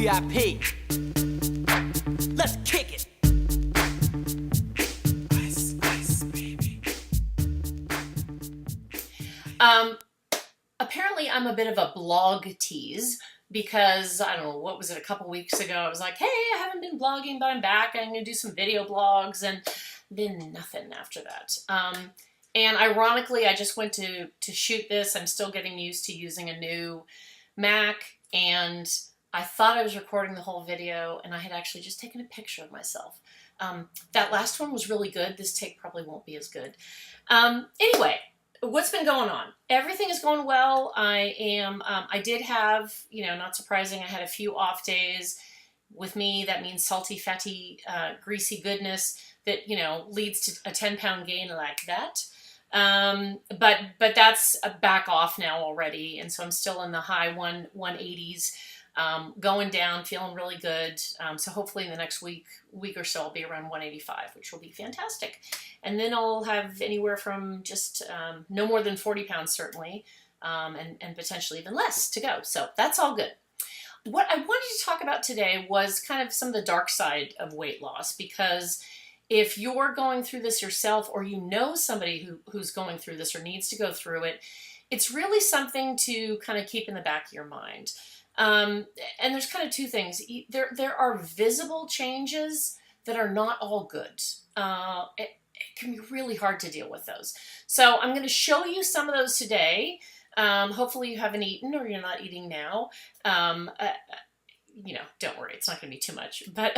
VIP. Let's kick it. Ice, ice, baby. Apparently I'm a bit of a blog tease because, I don't know, what was it, a couple weeks ago, I was like, hey, I haven't been blogging, but I'm back. I'm going to do some video blogs, and then nothing after that. And ironically, I just went to shoot this. I'm still getting used to using a new Mac, and I thought I was recording the whole video, and I had actually just taken a picture of myself. That last one was really good. This take probably won't be as good. Anyway, what's been going on? Everything is going well. I did have, not surprising, I had a few off days. With me, that means salty, fatty, greasy goodness that, leads to a 10-pound gain like that. But that's back off now already. And so I'm still in the high 180s, going down, feeling really good. So hopefully in the next week or so, I'll be around 185, which will be fantastic. And then I'll have anywhere from just, no more than 40 pounds, certainly, and potentially even less to go. So that's all good. What I wanted to talk about today was kind of some of the dark side of weight loss, because if you're going through this yourself, or you know somebody who's going through this or needs to go through it, it's really something to kind of keep in the back of your mind. And there's kind of two things. There are visible changes that are not all good. It can be really hard to deal with those. So I'm going to show you some of those today. Hopefully you haven't eaten, or you're not eating now. Don't worry, it's not going to be too much. But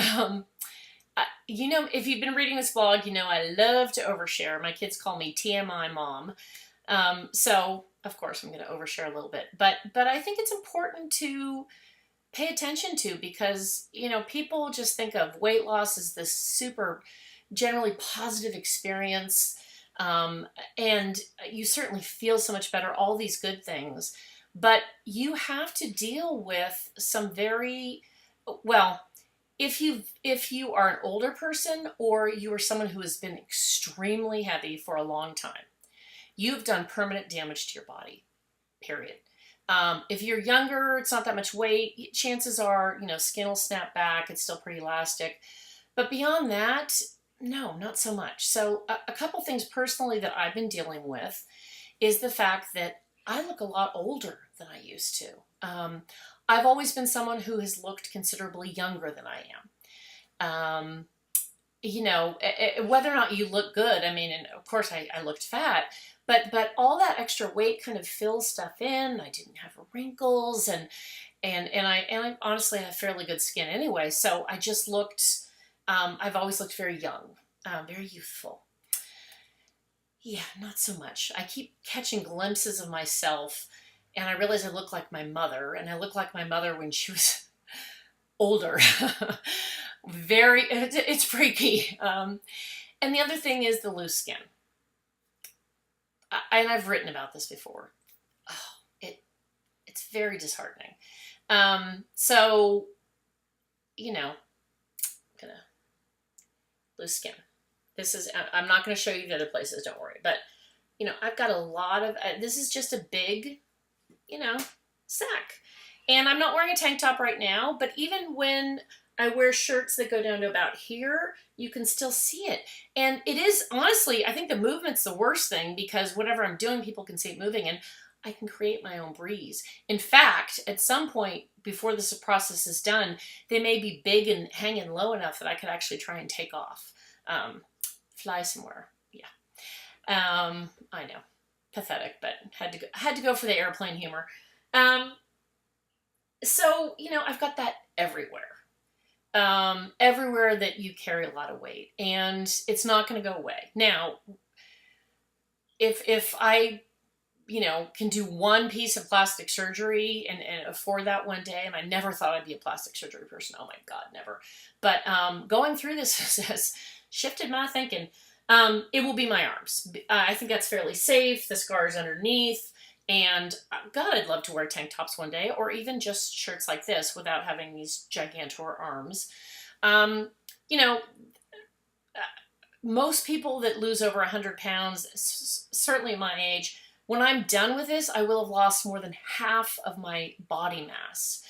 if you've been reading this blog, I love to overshare. My kids call me TMI mom. So of course I'm going to overshare a little bit, but I think it's important to pay attention to, because, people just think of weight loss as this super generally positive experience. And you certainly feel so much better, all these good things, but you have to deal with some if you are an older person, or you are someone who has been extremely heavy for a long time, you've done permanent damage to your body, period. If you're younger, it's not that much weight. Chances are, skin will snap back. It's still pretty elastic. But beyond that, no, not so much. So a couple things personally that I've been dealing with is the fact that I look a lot older than I used to. I've always been someone who has looked considerably younger than I am. Whether or not you look good, and of course I looked fat, but all that extra weight kind of fills stuff in. I didn't have wrinkles, and I honestly have fairly good skin anyway. So I just looked, I've always looked very young, very youthful. Yeah, not so much. I keep catching glimpses of myself, and I realize I look like my mother, and I look like my mother when she was older. It's freaky. And the other thing is the loose skin. And I've written about this before. Oh, it's very disheartening. So, gonna loose skin. I'm not going to show you the other places, don't worry. But, I've got a lot of, this is just a big, sack. And I'm not wearing a tank top right now, but even when I wear shirts that go down to about here, you can still see it. And it is, honestly, I think the movement's the worst thing, because whatever I'm doing, people can see it moving, and I can create my own breeze. In fact, at some point before this process is done, they may be big and hanging low enough that I could actually try and take off. Fly somewhere. Yeah. I know. Pathetic, but had to go for the airplane humor. So, I've got that everywhere. Everywhere that you carry a lot of weight, and it's not going to go away. Now, if I, can do one piece of plastic surgery and afford that one day, and I never thought I'd be a plastic surgery person. Oh my God, never. But, going through this has shifted my thinking. It will be my arms. I think that's fairly safe. The scars underneath. And God, I'd love to wear tank tops one day, or even just shirts like this without having these gigantor arms. Most people that lose over 100 pounds, certainly my age, when I'm done with this, I will have lost more than half of my body mass.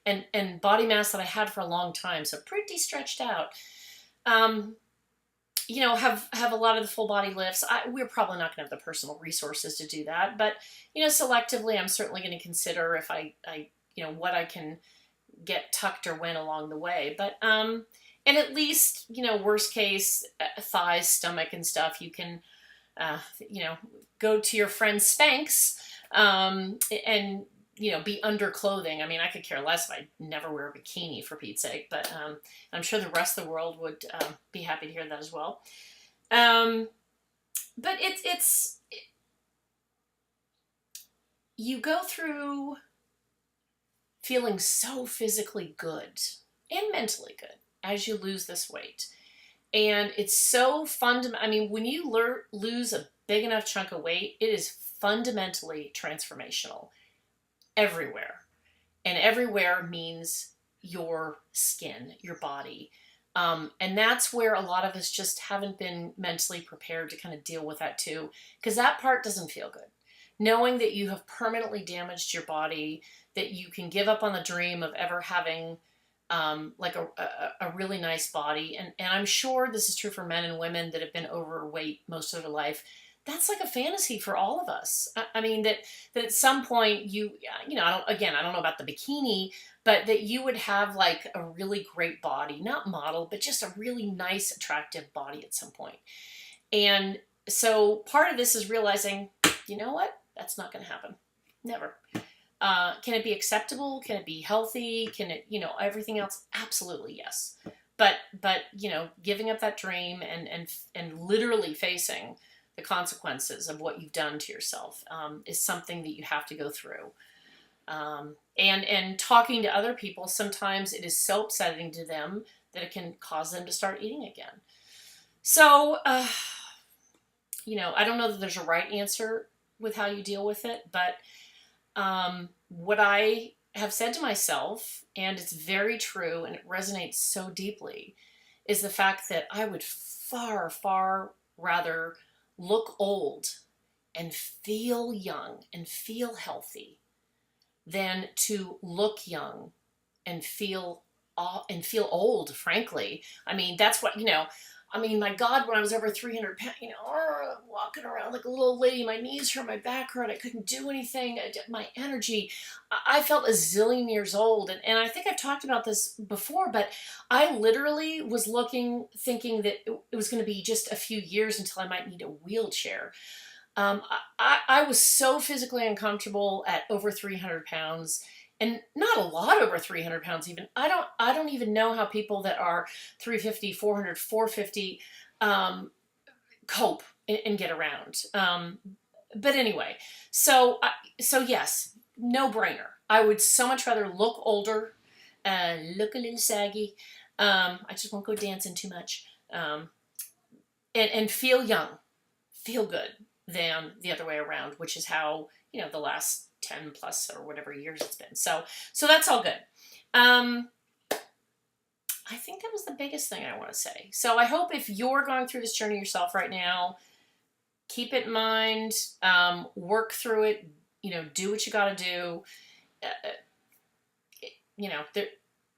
and body mass that I had for a long time, so pretty stretched out. Um, have a lot of the full body lifts. We're probably not going to have the personal resources to do that, but selectively, I'm certainly going to consider if I what I can get tucked or when along the way. But and at least worst case, thighs, stomach, and stuff, you can go to your friend Spanx and be under clothing. I mean, I could care less if I never wear a bikini, for Pete's sake, but I'm sure the rest of the world would be happy to hear that as well. But you go through feeling so physically good and mentally good as you lose this weight. And it's so fundamental. I mean, when you lose a big enough chunk of weight, it is fundamentally transformational everywhere. And everywhere means your skin, your body. And that's where a lot of us just haven't been mentally prepared to kind of deal with that too, because that part doesn't feel good. Knowing that you have permanently damaged your body, that you can give up on the dream of ever having like a really nice body. And I'm sure this is true for men and women that have been overweight most of their life. That's like a fantasy for all of us. I mean, that at some point I don't know about the bikini, but that you would have like a really great body, not model, but just a really nice, attractive body at some point. And so part of this is realizing, you know what? That's not going to happen. Never. Can it be acceptable? Can it be healthy? Can it, everything else? Absolutely, yes. But giving up that dream and literally facing the consequences of what you've done to yourself is something that you have to go through. And talking to other people, sometimes it is so upsetting to them that it can cause them to start eating again. So, I don't know that there's a right answer with how you deal with it, but what I have said to myself, and it's very true and it resonates so deeply, is the fact that I would far, far rather look old and feel young and feel healthy than to look young and feel old, frankly. I mean, that's what, my God, when I was over 300 pounds, walking around like a little lady, my knees hurt, my back hurt, I couldn't do anything, my energy, I felt a zillion years old. And I think I've talked about this before, but I literally was thinking that it was going to be just a few years until I might need a wheelchair. I was so physically uncomfortable at over 300 pounds. And not a lot over 300 pounds even. I don't even know how people that are 350, 400, 450 cope and get around. But anyway, so yes, no brainer. I would so much rather look older, look a little saggy. I just won't go dancing too much, and feel young, feel good than the other way around, which is how the last 10 plus or whatever years it's been. So that's all good. I think that was the biggest thing I want to say. So I hope if you're going through this journey yourself right now, keep it in mind, work through it, do what you got to do.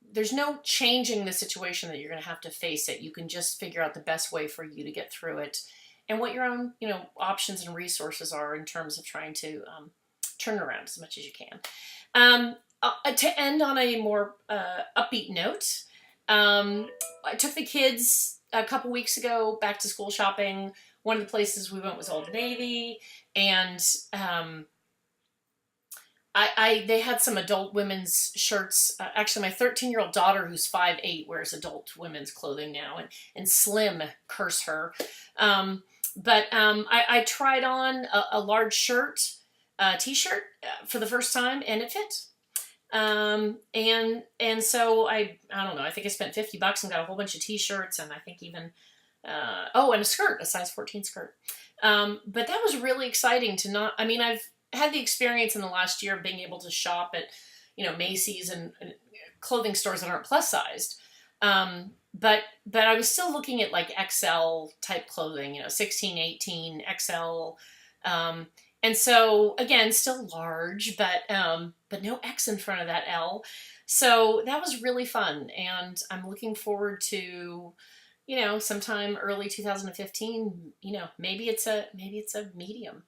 There's no changing the situation that you're going to have to face it. You can just figure out the best way for you to get through it and what your own, options and resources are in terms of trying to, turn around as much as you can. To end on a more upbeat note, I took the kids a couple weeks ago back to school shopping. One of the places we went was Old Navy, and they had some adult women's shirts. Actually, my 13-year-old daughter, who's 5'8", wears adult women's clothing now, and Slim, curse her. But I tried on a large shirt, t-shirt for the first time, and it fit. And so I don't know, I think I spent $50 and got a whole bunch of t-shirts, and I think even, and a skirt, a size 14 skirt. But that was really exciting to I've had the experience in the last year of being able to shop at, Macy's and clothing stores that aren't plus sized. But I was still looking at like XL type clothing, 16, 18, XL, and so again, still large, but no X in front of that L. So that was really fun, and I'm looking forward to, sometime early 2015. Maybe it's a medium,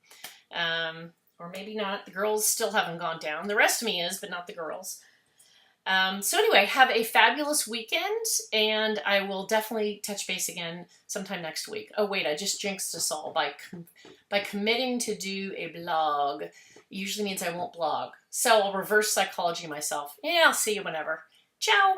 or maybe not. The girls still haven't gone down. The rest of me is, but not the girls. So anyway, have a fabulous weekend, and I will definitely touch base again sometime next week. Oh wait, I just jinxed us all by committing to do a blog. It usually means I won't blog. So I'll reverse psychology myself. Yeah, I'll see you whenever. Ciao!